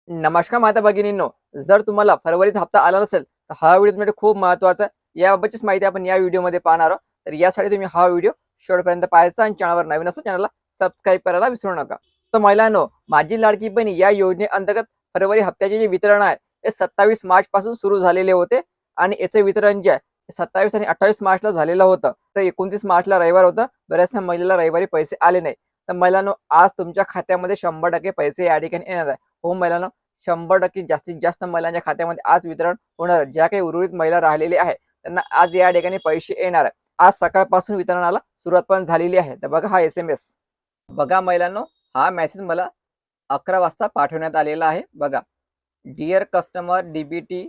नमस्कार माता भगिनींनो, जर तुम्हाला फरवरीचा हप्ता आला नसेल, तर हा व्हिडिओ तुमच्यासाठी खूप महत्त्वाचा आहे. याबाबतचीच माहिती आपण या व्हिडिओमध्ये पाहणार आहोत. तर यासाठी तुम्ही हा व्हिडिओ शेवटपर्यंत पाहायचा आणि चॅनलवर नवीन असेल चॅनलला सबस्क्राईब करायला विसरू नका. तर महिलांनो, माझी लाडकी बहीण या योजनेअंतर्गत फरवरी हप्त्याचे जे वितरण आहे, ते 27 मार्चपासून सुरू झालेले होते आणि याचे वितरण जे आहे, 27 आणि 28 मार्चला झालेलं होतं. तर 29 मार्चला रविवार होता. बऱ्याचशा महिलेला रविवारी पैसे आले नाही. तर महिलांनो, आज तुमच्या खात्यामध्ये 100% पैसे या ठिकाणी येणार आहे. हो महिलांनो, 100% जास्तीत जास्त महिलांच्या खात्यामध्ये आज वितरण होणार आहे. ज्या काही उर्वरित महिला राहिलेल्या आहेत, त्यांना आज या ठिकाणी पैसे येणार आहे. आज सकाळपासून वितरणाला सुरुवात पण झालेली आहे. तर बघा हा एस-एम-एस. बघा महिलांनो, हा मेसेज मला 11 वाजता पाठवण्यात आलेला आहे. बघा, dear customer DBT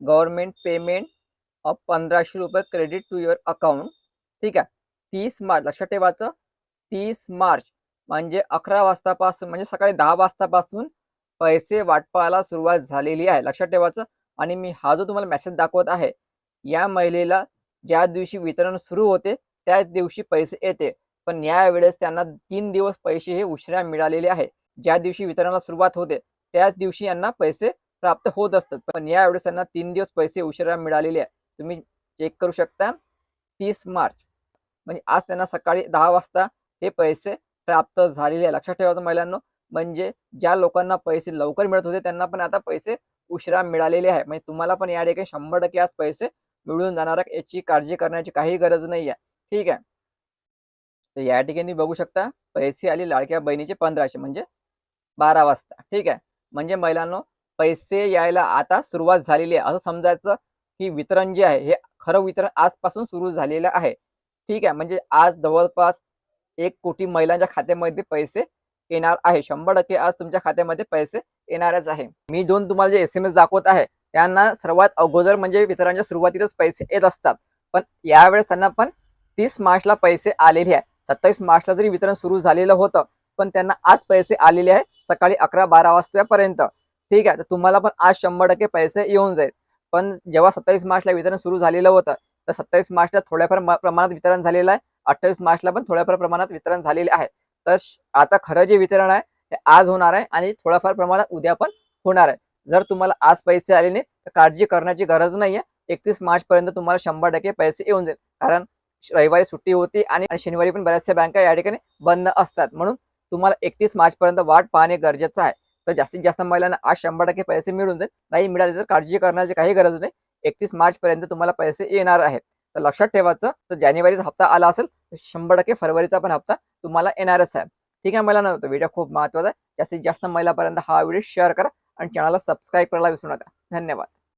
government payment of ₹1500 credit to your account. ठीक आहे. 30 मार्च लक्षात ठेवायचं. 30 मार्च म्हणजे 11 वाजतापासून म्हणजे सकाळी 10 वाजतापासून पैसे वाटपाला सुरुवात झालेली आहे. लक्षात ठेवायचं. आणि मी हा जो तुम्हाला मेसेज दाखवत आहे, या महिलेला ज्या दिवशी वितरण सुरू होते, त्याच दिवशी पैसे येते. पण यावेळेस त्यांना 3 दिवस पैसे हे उशिरा मिळालेले आहे. ज्या दिवशी वितरणाला सुरुवात होते, त्याच दिवशी यांना पैसे प्राप्त होत असतात. पण यावेळेस त्यांना 3 दिवस पैसे उशिरा मिळालेले आहे. तुम्ही चेक करू शकता. 30 मार्च म्हणजे आज त्यांना सकाळी 10 वाजता हे पैसे प्राप्त झालेले आहे. लक्षात ठेवायचं महिलांनो. म्हणजे ज्या लोकांना पैसे लवकर मिळत होते, त्यांना पण आता पैसे उशिरा मिळालेले आहे. म्हणजे तुम्हाला पण या ठिकाणी 100% आज पैसे मिळून जाणार आहे. याची काळजी करण्याची काही गरज नाही आहे. ठीक आहे. तर या ठिकाणी बघू शकता पैसे आले लाडक्या बहिणीचे 1500 म्हणजे 12 वाजता. ठीक आहे. म्हणजे महिलांनो, पैसे यायला आता सुरुवात झालेली आहे. असं समजायचं की वितरण जे आहे, हे खरं वितरण आजपासून सुरू झालेलं आहे. ठीक आहे. म्हणजे आज जवळपास 1,00,00,000 महिलांच्या खात्यामध्ये पैसे येणार आहे. 100% आज तुमच्या खात्यामध्ये पैसे येणारच आहे. मी 2 तुम्हाला जे एस-एम-एस दाखवत आहे, त्यांना सर्वात अगोदर म्हणजे वितरणाच्या सुरुवातीलाच पैसे येत असतात. पण यावेळेस त्यांना पण 30 मार्चला पैसे आलेले आहे. 27 मार्चला जरी वितरण सुरू झालेलं होतं, पण त्यांना आज पैसे आलेले आहे सकाळी 11-12 वाजतापर्यंत. ठीक आहे. तर तुम्हाला पण आज 100% पैसे येऊन जाईल. पण जेव्हा 27 मार्चला वितरण सुरू झालेलं होतं, तर 27 मार्चला थोड्याफार प्रमाणात वितरण झालेलं आहे. 28 मार्चला पण थोड्याफार प्रमाणात वितरण झालेले आहे. तर आता खरं जे वितरण आहे, ते आज होणार आहे आणि थोड्याफार प्रमाणात उद्या पण होणार आहे. जर तुम्हाला आज पैसे आले नाहीत, तर काळजी करण्याची गरज नाहीये. 31 मार्चपर्यंत तुम्हाला 100% पैसे येऊन जाईल. कारण रविवारी सुट्टी होती आणि शनिवारी पण बऱ्याचशा बँका या ठिकाणी बंद असतात. म्हणून तुम्हाला 31 मार्चपर्यंत वाट पाहणे गरजेचं आहे. तर जास्तीत जास्त महिलांना आज 100% पैसे मिळून जाईल. नाही मिळाले तर काळजी करण्याची काही गरज नाही. 31 मार्चपर्यंत तुम्हाला पैसे येणार आहेत. तर लक्षात ठेवायचं, तर जानेवारीचा हप्ता आला असेल, तर 100% फरवरीचा पण हप्ता तुम्हाला येणारच आहे. ठीक आहे महिलांनो, तो व्हिडिओ खूप महत्त्वाचा आहे. जास्तीत जास्त महिलांपर्यंत हा व्हिडिओ शेअर करा आणि चॅनलला सबस्क्राईब करायला विसरू नका. धन्यवाद.